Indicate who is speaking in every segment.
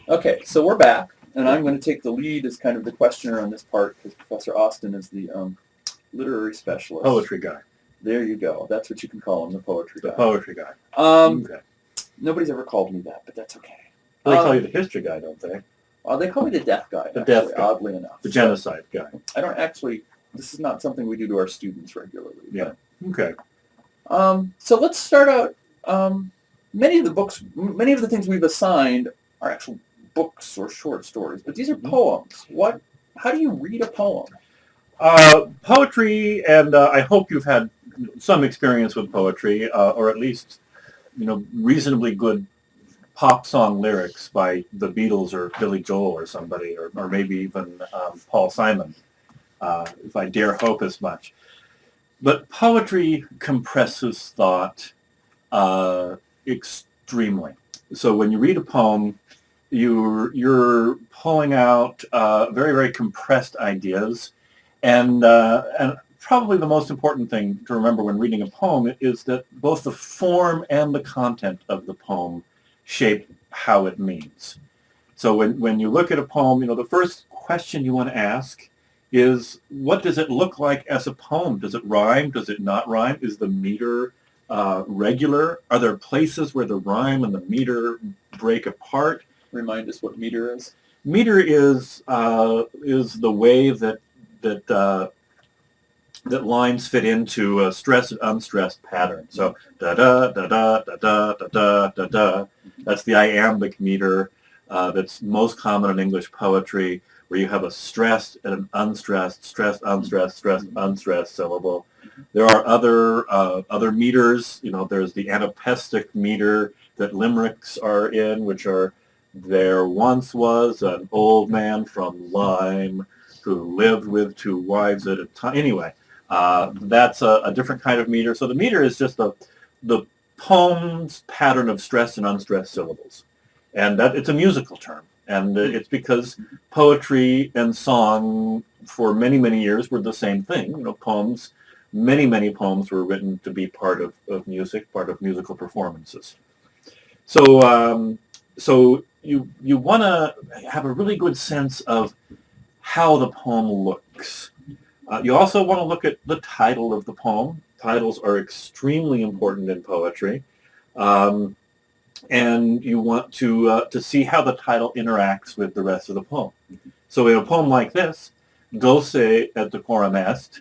Speaker 1: Okay, so we're back, and I'm going to take the lead as kind of the questioner on this part because Professor Austin is the literary specialist.
Speaker 2: Poetry guy.
Speaker 1: There you go. That's what you can call him, the poetry
Speaker 2: The
Speaker 1: guy.
Speaker 2: poetry guy.
Speaker 1: Okay. Nobody's ever called me that, but that's okay.
Speaker 2: Well, they call you the history guy, don't they?
Speaker 1: They call me the death guy,
Speaker 2: The
Speaker 1: actually,
Speaker 2: death guy.
Speaker 1: oddly enough.
Speaker 2: The genocide guy.
Speaker 1: I don't actually, this is not something we do to our students regularly.
Speaker 2: Yeah. Okay.
Speaker 1: So let's start out, many of the things we've assigned are actual books or short stories, but these are poems. How do you read a poem?
Speaker 2: Poetry, and I hope you've had some experience with poetry, or at least, reasonably good pop song lyrics by the Beatles or Billy Joel or somebody, or maybe even Paul Simon, if I dare hope as much. But poetry compresses thought extremely. So when you read a poem, you're pulling out very, very compressed ideas, and probably the most important thing to remember when reading a poem is that both the form and the content of the poem shape how it means. So when you look at a poem, the first question you want to ask is, what does it look like as a poem? Does it rhyme? Does it not rhyme? Is the meter regular? Are there places where the rhyme and the meter break apart?
Speaker 1: Remind us what meter is.
Speaker 2: Meter is the way that lines fit into a stressed and unstressed pattern. So da da da da da da da da da da. That's the iambic meter that's most common in English poetry, where you have a stressed and an unstressed, stressed, unstressed, stressed, unstressed syllable. There are other meters. There's the anapestic meter that limericks are in, which are, there once was an old man from Lyme who lived with two wives at a time. Anyway, that's a different kind of meter. So the meter is just the poem's pattern of stressed and unstressed syllables. And that it's a musical term. And it's because poetry and song for many, many years were the same thing. Poems, many poems were written to be part of music, part of musical performances. So you want to have a really good sense of how the poem looks. You also want to look at the title of the poem. Titles are extremely important in poetry. And you want to see how the title interacts with the rest of the poem. So in a poem like this, Dulce et decorum est,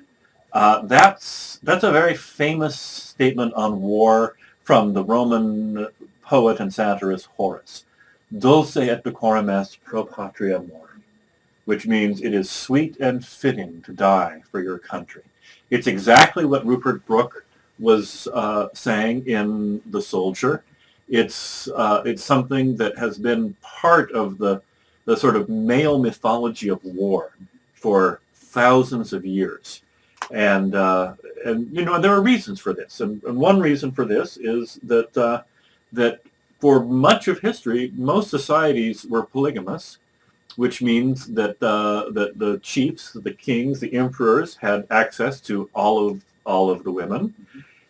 Speaker 2: that's a very famous statement on war from the Roman poet and satirist Horace. Dulce et decorum est pro patria mori, which means it is sweet and fitting to die for your country. It's exactly what Rupert Brooke was saying in The Soldier. It's something that has been part of the sort of male mythology of war for thousands of years. And there are reasons for this. And one reason for this is that for much of history, most societies were polygamous, which means that the chiefs, the kings, the emperors had access to all of the women.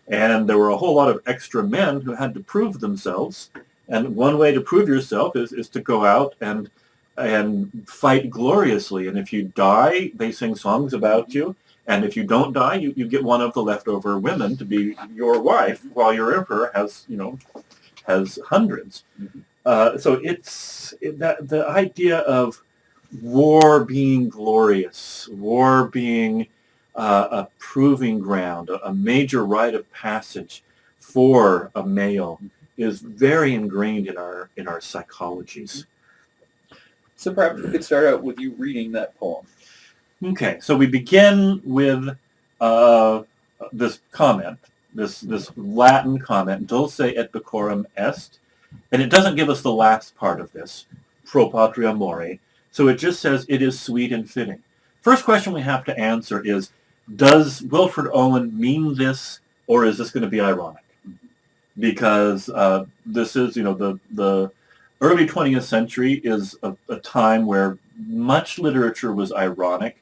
Speaker 2: And there were a whole lot of extra men who had to prove themselves. And one way to prove yourself is to go out and fight gloriously. And if you die, they sing songs about you. And if you don't die, you get one of the leftover women to be your wife, while your emperor has hundreds. So it's the idea of war being glorious, war being a proving ground, a major rite of passage for a male, is very ingrained in our psychologies.
Speaker 1: So perhaps we could start out with you reading that poem.
Speaker 2: Okay, so we begin with this comment, this Latin comment, dulce et decorum est, and it doesn't give us the last part of this, pro patria mori, so it just says it is sweet and fitting. First question we have to answer is, does Wilfred Owen mean this, or is this going to be ironic? Because this is, the early 20th century is a time where much literature was ironic.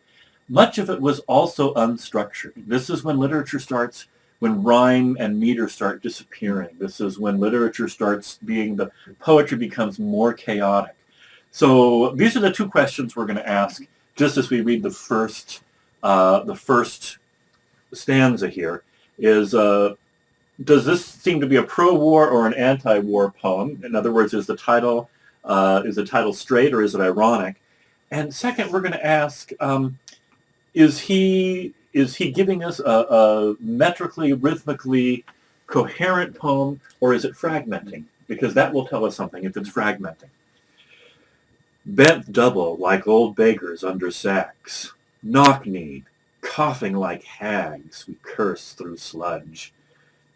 Speaker 2: Much of it was also unstructured. This is when literature starts, when rhyme and meter start disappearing. This is when literature starts being, the poetry becomes more chaotic. So these are the two questions we're going to ask just as we read the first stanza here. Is does this seem to be a pro-war or an anti-war poem? In other words, is the title straight or is it ironic? And second, we're going to ask, is he giving us a metrically, rhythmically coherent poem, or is it fragmenting? Because that will tell us something if it's fragmenting. Bent double like old beggars under sacks, knock-kneed, coughing like hags, we curse through sludge,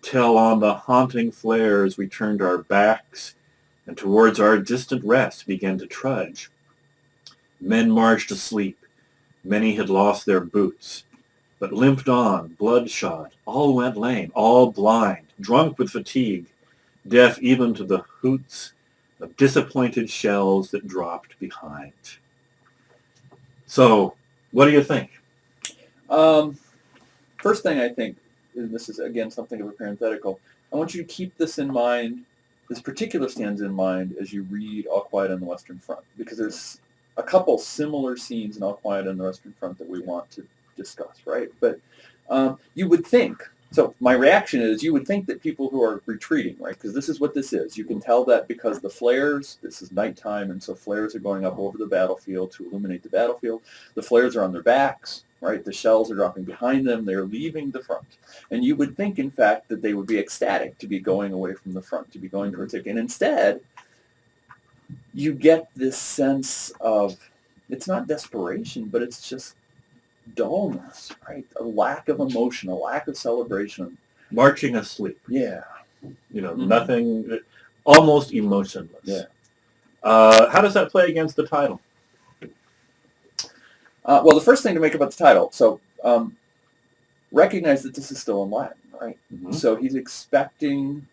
Speaker 2: till on the haunting flares we turned our backs, and towards our distant rest began to trudge. Men marched asleep, many had lost their boots, but limped on, bloodshot, all went lame, all blind, drunk with fatigue, deaf even to the hoots of disappointed shells that dropped behind. So, what do you think?
Speaker 1: First thing I think, and this is again something of a parenthetical, I want you to keep this in mind, this particular stanza in mind as you read All Quiet on the Western Front, because there's a couple similar scenes in All Quiet on the Western Front that we want to discuss, right? But you would think, so my reaction is you would think that people who are retreating, right, because this is what this is. You can tell that because the flares, this is nighttime, and so flares are going up over the battlefield to illuminate the battlefield. The flares are on their backs, right? The shells are dropping behind them. They're leaving the front. And you would think, in fact, that they would be ecstatic to be going away from the front, to be going towards it. And instead, you get this sense of, it's not desperation, but it's just dullness, right? A lack of emotion, a lack of celebration.
Speaker 2: Marching asleep.
Speaker 1: Yeah.
Speaker 2: Nothing, almost emotionless.
Speaker 1: Yeah.
Speaker 2: How does that play against the title?
Speaker 1: Well, the first thing to make about the title, so recognize that this is still in Latin, right?
Speaker 2: Mm-hmm.
Speaker 1: So he's expecting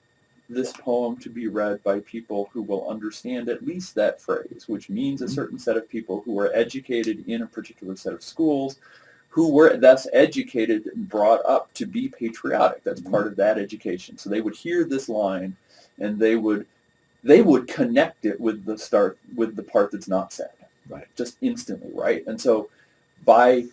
Speaker 1: this poem to be read by people who will understand at least that phrase, which means a certain set of people who were educated in a particular set of schools, who were thus educated and brought up to be patriotic. That's part of that education. So they would hear this line, and they would connect it with the part that's not said,
Speaker 2: right? Just
Speaker 1: instantly, right? And so by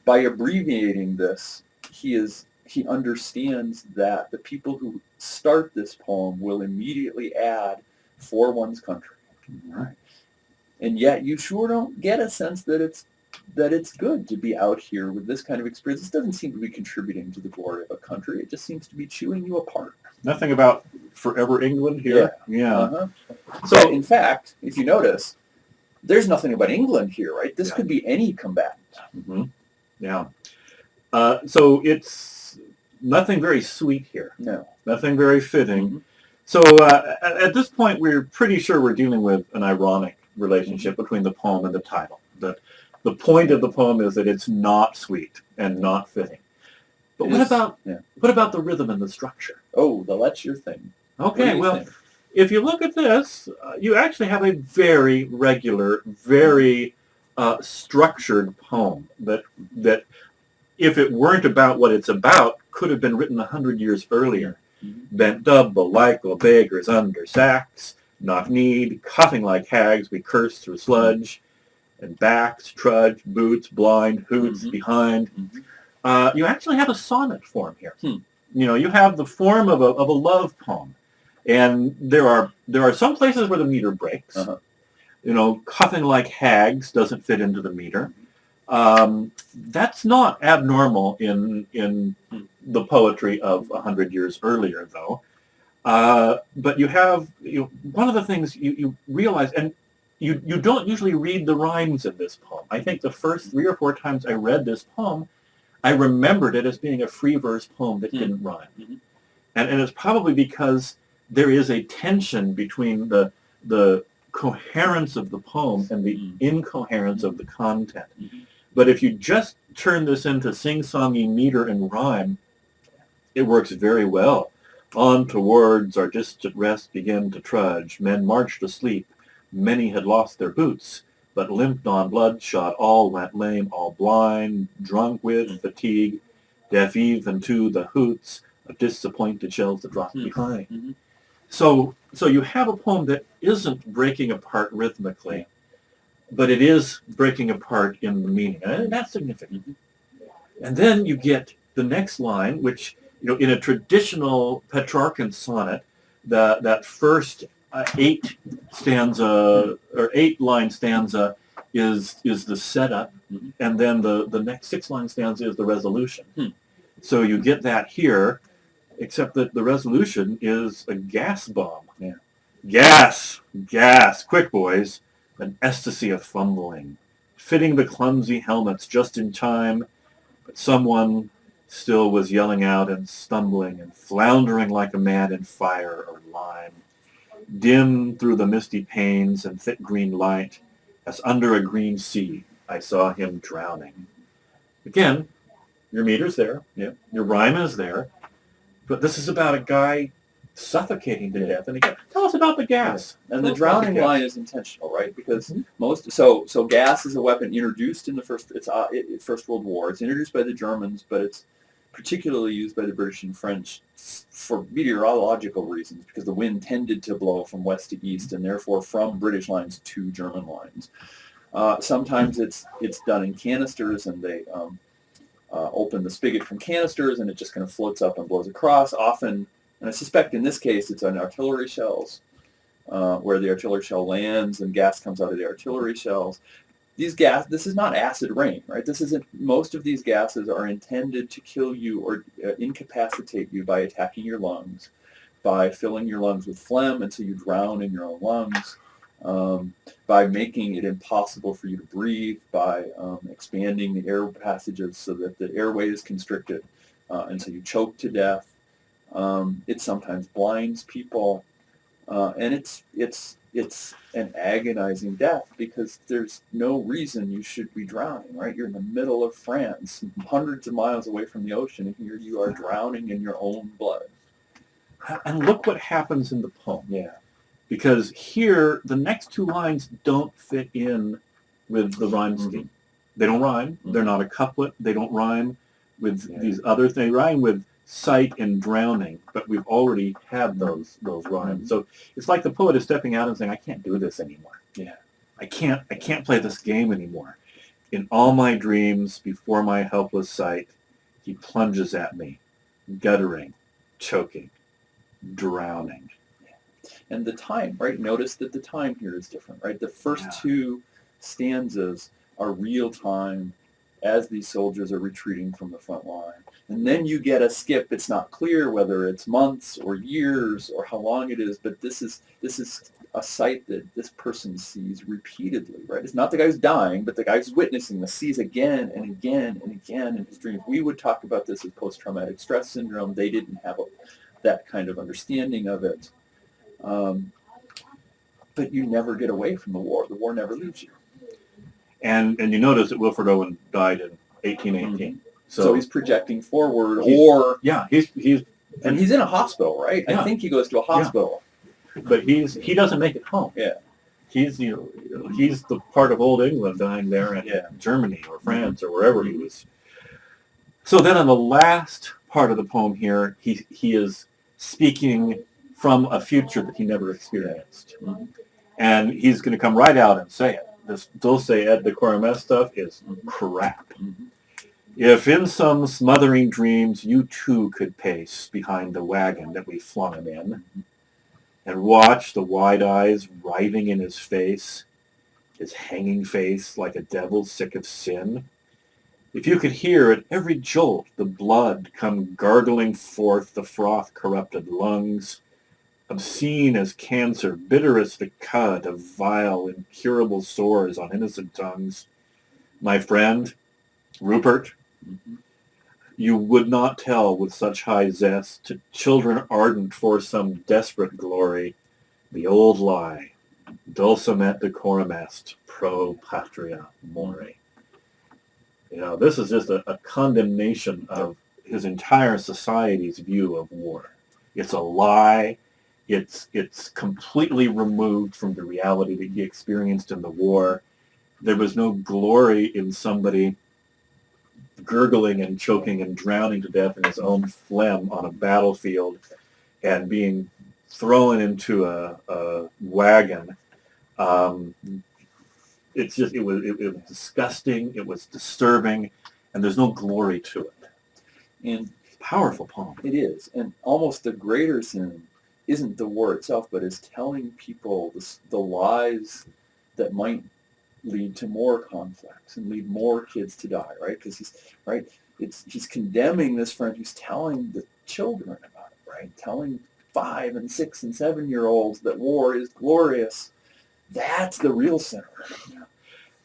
Speaker 1: abbreviating this, he understands that the people who start this poem will immediately add for one's country, right? And yet you sure don't get a sense that it's good to be out here with this kind of experience. This doesn't seem to be contributing to the glory of a country. It just seems to be chewing you apart.
Speaker 2: Nothing about forever England here. Yeah.
Speaker 1: Uh-huh. So in fact, if you notice, there's nothing about England here, right? This could be any combatant.
Speaker 2: Mm-hmm. Yeah. So it's nothing very sweet here.
Speaker 1: No.
Speaker 2: Nothing very fitting.
Speaker 1: Mm-hmm.
Speaker 2: So at this point, we're pretty sure we're dealing with an ironic relationship between the poem and the title. The point of the poem is that it's not sweet and not fitting. But what about the rhythm and the structure?
Speaker 1: Oh, that's your thing.
Speaker 2: Okay, well, if you look at this, you actually have a very regular, very structured poem that if it weren't about what it's about, could have been written 100 years earlier. Mm-hmm. Bent double like old beggars under sacks, knock-kneed, coughing like hags, we curse through sludge, and backs, trudge, boots, blind, hoots, behind. Mm-hmm. You actually have a sonnet form here. You have the form of a love poem. And there are some places where the meter breaks. Uh-huh. Coughing like hags doesn't fit into the meter. That's not abnormal in the poetry of 100 years earlier, though. But you have one of the things you realize, and you don't usually read the rhymes in this poem. I think the first 3 or 4 times I read this poem, I remembered it as being a free verse poem that didn't rhyme. Mm-hmm. And it's probably because there is a tension between the coherence of the poem and the incoherence of the content. Mm-hmm. But if you just turn this into sing-songy meter and rhyme, it works very well. On towards our distant rest began to trudge. Men marched asleep. Many had lost their boots, but limped on, bloodshot. All went lame, all blind, drunk with fatigue, deaf even to the hoots of disappointed shells that dropped behind. Mm-hmm. So you have a poem that isn't breaking apart rhythmically, but it is breaking apart in the meaning, and that's significant. And then you get the next line, which, in a traditional Petrarchan sonnet, that first 8-line stanza is the setup, and then the next 6-line stanza is the resolution. So you get that here, except that the resolution is a gas bomb.
Speaker 1: Yeah.
Speaker 2: Gas, quick boys, an ecstasy of fumbling, fitting the clumsy helmets just in time, but someone still was yelling out and stumbling and floundering like a man in fire or lime. Dim through the misty panes and thick green light, as under a green sea, I saw him drowning. Again, your meter's there, your rhyme is there, but this is about a guy suffocating to death. And again, tell us about the gas.
Speaker 1: And the drowning line is intentional, right? Because so gas is a weapon introduced in the First World War. It's introduced by the Germans, but it's particularly used by the British and French for meteorological reasons, because the wind tended to blow from west to east, and therefore from British lines to German lines. Sometimes it's done in canisters, and they open the spigot from canisters, and it just kind of floats up and blows across. Often, and I suspect in this case, it's on artillery shells, where the artillery shell lands and gas comes out of the artillery shells. This is not acid rain, right? Most of these gases are intended to kill you or incapacitate you by attacking your lungs, by filling your lungs with phlegm until you drown in your own lungs, by making it impossible for you to breathe, by expanding the air passages so that the airway is constricted until you choke to death. It sometimes blinds people, and it's an agonizing death, because there's no reason you should be drowning, right? You're in the middle of France, hundreds of miles away from the ocean, and here you are drowning in your own blood.
Speaker 2: And look what happens in the poem. Yeah. Because here, the next 2 lines don't fit in with the rhyme scheme. They don't rhyme. They're not a couplet. They don't rhyme with these other things. They rhyme with sight and drowning, but we've already had those rhymes. So it's like the poet is stepping out and saying, I can't do this anymore. Yeah. I can't play this game anymore. In all my dreams, before my helpless sight, he plunges at me, guttering, choking, drowning.
Speaker 1: And the time, right? Notice that the time here is different, right? The first 2 stanzas are real time as these soldiers are retreating from the front line. And then you get a skip. It's not clear whether it's months or years or how long it is, but this is a sight that this person sees repeatedly, right? It's not the guy who's dying, but the guy who's witnessing this sees again and again and again in his dreams. We would talk about this as post-traumatic stress syndrome. They didn't have that kind of understanding of it. But you never get away from the war. The war never leaves you.
Speaker 2: And you notice that Wilfred Owen died in 1818.
Speaker 1: So he's projecting forward,
Speaker 2: he's
Speaker 1: and he's in a hospital, right? Yeah. I think he goes to a hospital,
Speaker 2: but he doesn't make it home. Yeah, he's the part of old England dying there in Germany or France or wherever he was. So then, on the last part of the poem here, he is speaking from a future that he never experienced, and he's going to come right out and say it. This dulce et decorum est stuff is crap. If in some smothering dreams you too could pace behind the wagon that we flung him in, and watch the wide eyes writhing in his face, his hanging face like a devil sick of sin, if you could hear at every jolt the blood come gargling forth the froth-corrupted lungs, obscene as cancer, bitter as the cud of vile, incurable sores on innocent tongues, my friend, Rupert, you would not tell with such high zest to children ardent for some desperate glory the old lie, dulcem et decorum est, pro patria more. This is just a condemnation of his entire society's view of war. It's a lie. It's completely removed from the reality that he experienced in the war. There was no glory in somebody gurgling and choking and drowning to death in his own phlegm on a battlefield and being thrown into a wagon it was disgusting. It was disturbing, and there's no glory to it.
Speaker 1: And
Speaker 2: Powerful poem.
Speaker 1: it is. And almost the greater sin isn't the war itself, but is telling people the lies that might lead to more conflicts and lead more kids to die, right? Because he's condemning this friend who's telling the children about it, right? Telling 5 and 6 and 7-year-olds that war is glorious. That's the real sinner.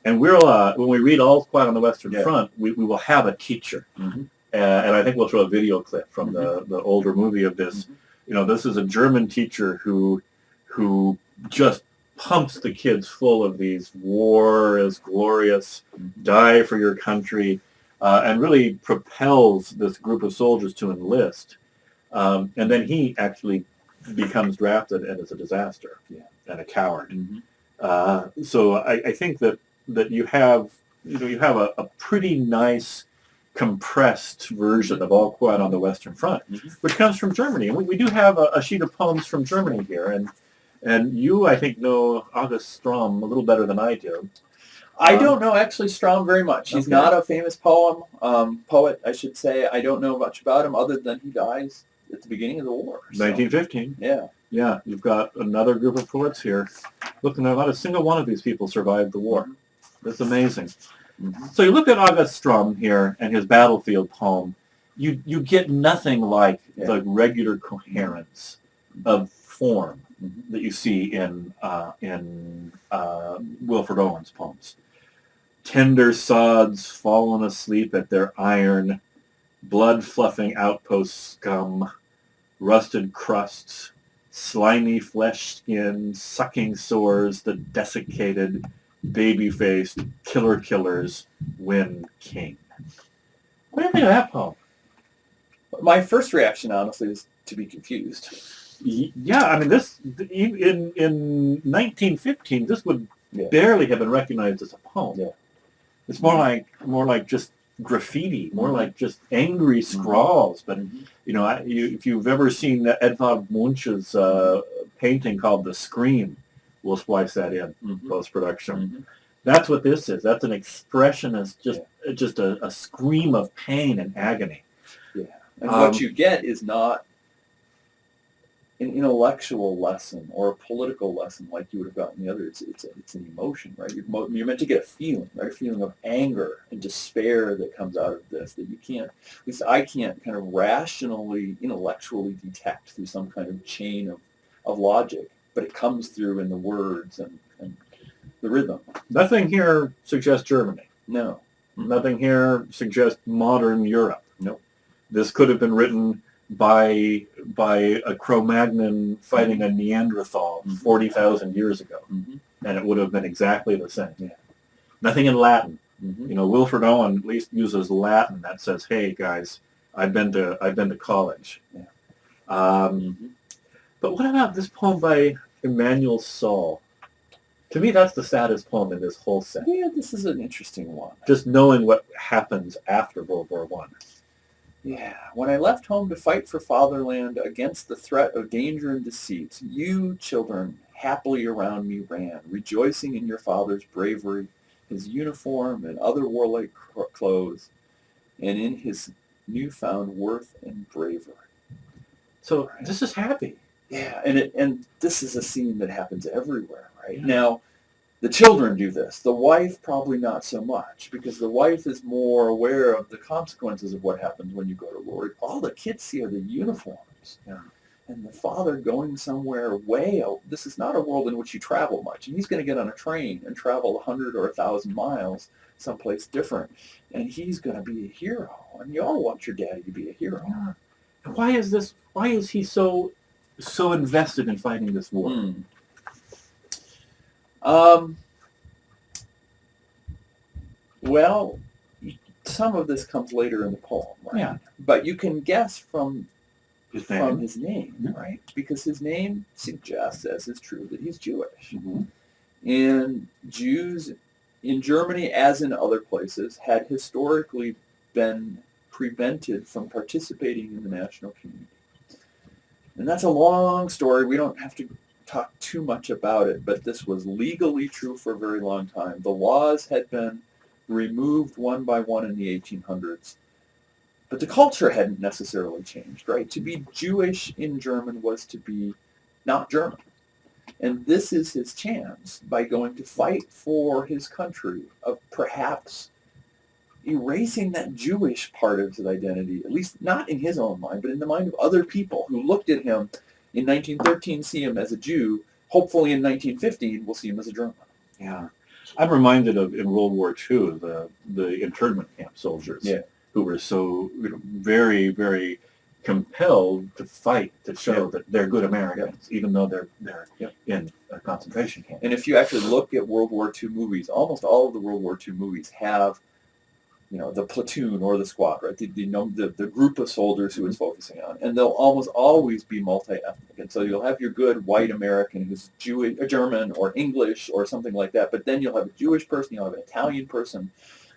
Speaker 2: And we'll when we read All's Quiet on the Western
Speaker 1: Yeah.
Speaker 2: Front, we will have a teacher,
Speaker 1: Mm-hmm.
Speaker 2: and I think we'll show a video clip from the older movie of this.
Speaker 1: Mhm.
Speaker 2: You know, this is a German teacher who just pumps the kids full of these war is glorious, die for your country, and really propels this group of soldiers to enlist. And then he actually becomes drafted and is a disaster and a coward.
Speaker 1: Mm-hmm.
Speaker 2: So I think that you have a pretty nice compressed version of All Quiet on the Western Front, which comes from Germany. And we do have a sheet of poems from Germany here. And you, I think, know August Strom a little better than I do.
Speaker 1: I don't know actually Strom very much. He's
Speaker 2: Okay.
Speaker 1: not a famous poet, I should say. I don't know much about him other than he dies at the beginning of the war. So,
Speaker 2: 1915.
Speaker 1: yeah.
Speaker 2: Yeah, you've got another group of poets here. Look, not a single one of these people survived the war. That's amazing.
Speaker 1: Mm-hmm.
Speaker 2: So you look at August Strom here and his battlefield poem. You get nothing like the regular coherence of form that you see in Wilfred Owen's poems. Tender sods fallen asleep at their iron, blood-fluffing outpost scum, rusted crusts, slimy flesh skin, sucking sores, the desiccated, baby-faced killers win king. What do you think of that poem?
Speaker 1: My first reaction, honestly, is to be confused.
Speaker 2: Yeah, I mean, this in 1915, this would barely have been recognized as a poem.
Speaker 1: Yeah.
Speaker 2: It's more like just graffiti, more like just angry scrawls. But you know, if you've ever seen Edvard Munch's painting called "The Scream," we'll splice that in post-production. That's what this is. That's an expressionist, just a scream of pain and agony.
Speaker 1: Yeah, and what you get is not an intellectual lesson or a political lesson like you would have gotten the other. It's an emotion, right? You're meant to get a feeling, right? A feeling of anger and despair that comes out of this that you can't, at least I can't kind of rationally, intellectually detect through some kind of chain of logic, but it comes through in the words and the rhythm.
Speaker 2: Nothing here suggests Germany.
Speaker 1: No.
Speaker 2: Nothing here suggests modern Europe.
Speaker 1: No.
Speaker 2: This could have been written by a Cro-Magnon fighting a Neanderthal 40,000 years ago, and it would have been exactly the same.
Speaker 1: Yeah.
Speaker 2: Nothing in Latin. You know, Wilfred Owen at least uses Latin that says, "Hey guys, I've been to college."
Speaker 1: Yeah.
Speaker 2: But what about this poem by Emmanuel Saul? To me, that's the saddest poem in this whole set.
Speaker 1: Yeah, this is an interesting one.
Speaker 2: Just knowing what happens after World War I.
Speaker 1: Yeah. When I left home to fight for fatherland against the threat of danger and deceit, you, children, happily around me ran, rejoicing in your father's bravery, his uniform and other warlike clothes, and in his newfound worth and bravery.
Speaker 2: So this is happy.
Speaker 1: Yeah, and this is a scene that happens everywhere, right? Yeah. Now, the children do this. The wife probably not so much, because the wife is more aware of the consequences of what happens when you go to war. All the kids see are the uniforms. Yeah. And the father going somewhere way out. This is not a world in which you travel much. And he's going to get on a train and travel 100 or 1,000 miles someplace different. And he's going to be a hero. And you all want your daddy to be a hero.
Speaker 2: Yeah. And why is he so invested in fighting this war?
Speaker 1: Well, some of this comes later in the poem, right?
Speaker 2: Yeah.
Speaker 1: But you can guess from
Speaker 2: his
Speaker 1: name, right? Because his name suggests, as is true, that he's Jewish.
Speaker 2: Mm-hmm.
Speaker 1: And Jews in Germany, as in other places, had historically been prevented from participating in the national community. And that's a long story. We don't have to talk too much about it, but this was legally true for a very long time. The laws had been removed one by one in the 1800s, but the culture hadn't necessarily changed, right? To be Jewish in German was to be not German. And this is his chance by going to fight for his country of perhaps erasing that Jewish part of his identity, at least not in his own mind, but in the mind of other people who looked at him in 1913, see him as a Jew. Hopefully in 1915, we'll see him as a German.
Speaker 2: Yeah. I'm reminded of in World War II, the internment camp soldiers who were so very, very compelled to fight to show that they're good Americans, even though they're in a concentration camp.
Speaker 1: And if you actually look at World War II movies, almost all of the World War II movies have, the platoon or the squad, right? The group of soldiers who it's focusing on, and they'll almost always be multi-ethnic. And so you'll have your good white American who's Jewish, or German, or English, or something like that. But then you'll have a Jewish person, you'll have an Italian person,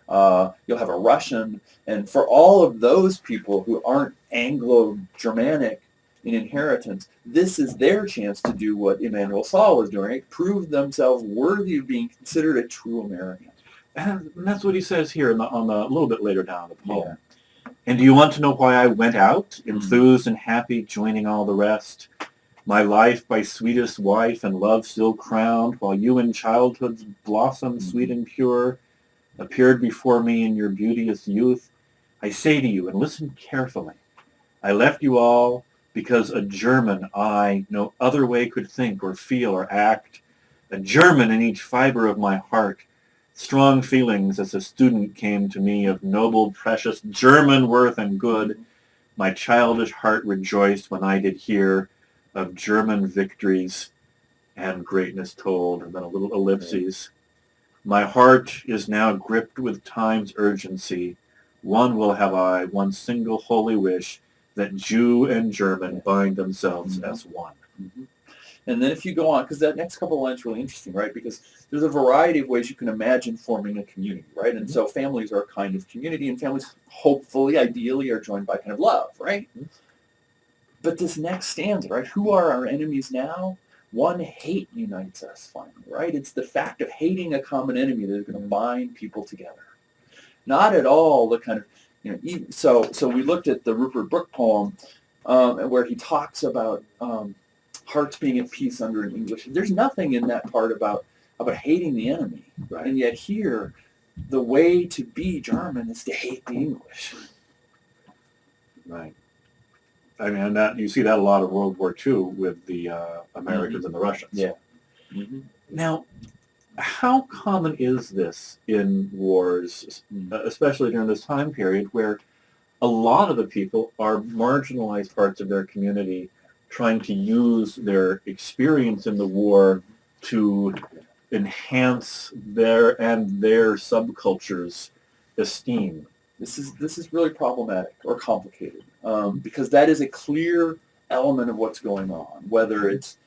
Speaker 1: you'll have a Russian, and for all of those people who aren't Anglo-Germanic in inheritance, this is their chance to do what Emanuel Saul was doing, right? Prove themselves worthy of being considered a true American.
Speaker 2: And that's what he says here on the a little bit later down the poem. Yeah. And do you want to know why I went out, enthused and happy, joining all the rest? My life by sweetest wife and love still crowned, while you in childhood's blossom sweet and pure appeared before me in your beauteous youth. I say to you, and listen carefully, I left you all because a German I no other way could think or feel or act, a German in each fiber of my heart, strong feelings as a student came to me of noble, precious German worth and good. My childish heart rejoiced when I did hear of German victories and greatness told, and then a little ellipses. My heart is now gripped with time's urgency. One will have I, one single holy wish, that Jew and German bind themselves as one.
Speaker 1: Mm-hmm. And then if you go on, because that next couple of lines are really interesting, right? Because there's a variety of ways you can imagine forming a community, right? And so families are a kind of community, and families hopefully, ideally, are joined by kind of love, right? But this next stanza, right? Who are our enemies now? One hate unites us finally, right? It's the fact of hating a common enemy that is going to bind people together. Not at all the kind of, so we looked at the Rupert Brooke poem where he talks about hearts being at peace under an English. There's nothing in that part about hating the enemy, right? And yet here, the way to be German is to hate the English.
Speaker 2: Right. I mean, that you see that a lot of World War II with the Americans and the Russians.
Speaker 1: Yeah. Mm-hmm.
Speaker 2: Now, how common is this in wars, especially during this time period where a lot of the people are marginalized parts of their community trying to use their experience in the war to enhance their subculture's esteem?
Speaker 1: This is really problematic or complicated because that is a clear element of what's going on, whether it's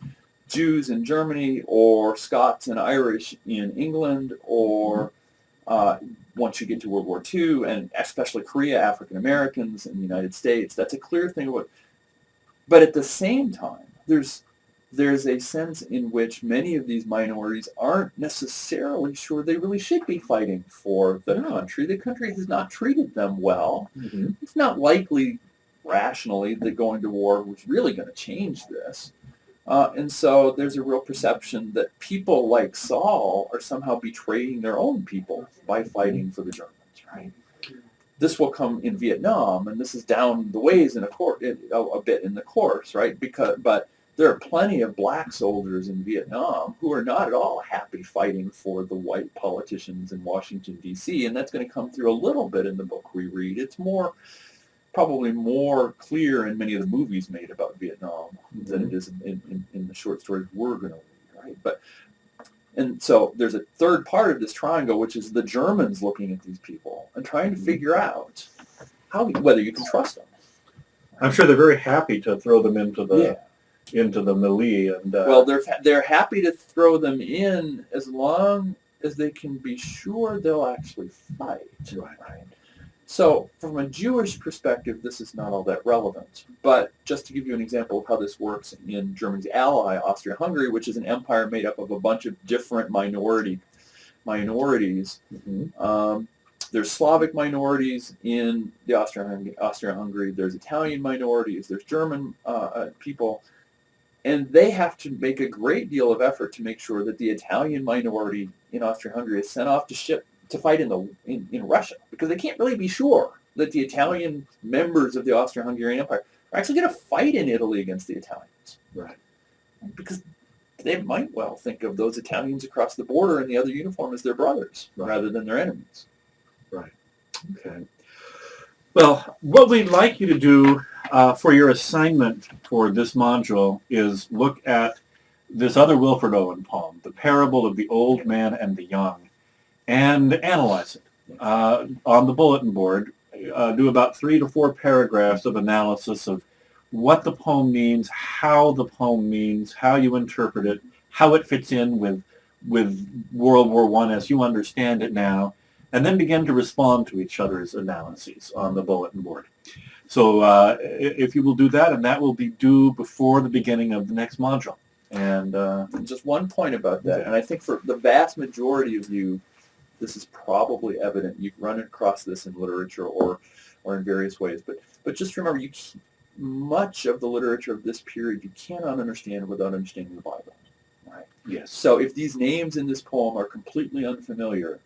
Speaker 1: Jews in Germany or Scots and Irish in England, or once you get to World War II, and especially Korea, African Americans in the United States. That's a clear thing. But at the same time, there's a sense in which many of these minorities aren't necessarily sure they really should be fighting for the country. The country has not treated them well. Mm-hmm. It's not likely rationally that going to war was really going to change this. And so there's a real perception that people like Saul are somehow betraying their own people by fighting for the Germans, right? This will come in Vietnam, and this is down the ways a bit in the course, right? But there are plenty of black soldiers in Vietnam who are not at all happy fighting for the white politicians in Washington, D.C., and that's going to come through a little bit in the book we read. It's probably more clear in many of the movies made about Vietnam than it is in the short stories we're going to read, right? And so there's a third part of this triangle, which is the Germans looking at these people and trying to figure out whether you can trust them.
Speaker 2: I'm sure they're very happy to throw them into the melee, and
Speaker 1: well, they're happy to throw them in as long as they can be sure they'll actually fight, right? So from a Jewish perspective, this is not all that relevant. But just to give you an example of how this works in Germany's ally, Austria-Hungary, which is an empire made up of a bunch of different minorities.
Speaker 2: Mm-hmm.
Speaker 1: There's Slavic minorities in the Austria-Hungary. There's Italian minorities. There's German people. And they have to make a great deal of effort to make sure that the Italian minority in Austria-Hungary is sent off to fight in Russia, because they can't really be sure that the Italian members of the Austro-Hungarian Empire are actually going to fight in Italy against the Italians.
Speaker 2: Right.
Speaker 1: Because they might well think of those Italians across the border in the other uniform as their brothers rather than their enemies.
Speaker 2: Right. Okay. Well, what we'd like you to do for your assignment for this module is look at this other Wilfred Owen poem, The Parable of the Old Man and the Young, and analyze it on the bulletin board. Do about 3 to 4 paragraphs of analysis of what the poem means, how the poem means, how you interpret it, how it fits in with World War I as you understand it now, and then begin to respond to each other's analyses on the bulletin board. So if you will do that, and that will be due before the beginning of the next module. And
Speaker 1: just one point about that, and I think for the vast majority of you, this is probably evident. You've run across this in literature or in various ways. But just remember, much of the literature of this period you cannot understand without understanding the Bible. Right?
Speaker 2: yes,
Speaker 1: So if these names in this poem are completely unfamiliar,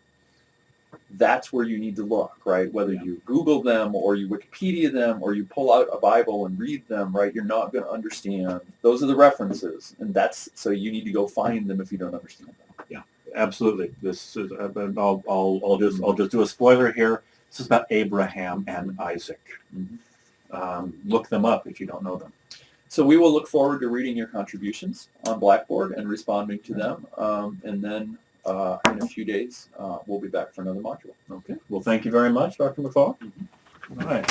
Speaker 1: that's where you need to look, right? Whether you Google them or you Wikipedia them or you pull out a Bible and read them, right? You're not going to understand. Those are the references, and so you need to go find them if you don't understand them.
Speaker 2: Yeah, absolutely. This is. I'll just do a spoiler here. This is about Abraham and Isaac.
Speaker 1: Mm-hmm.
Speaker 2: Look them up if you don't know them.
Speaker 1: So we will look forward to reading your contributions on Blackboard and responding to them, and then. In a few days, we'll be back for another module.
Speaker 2: Okay. Well, thank you very much, Dr. McFall. Mm-hmm. All right.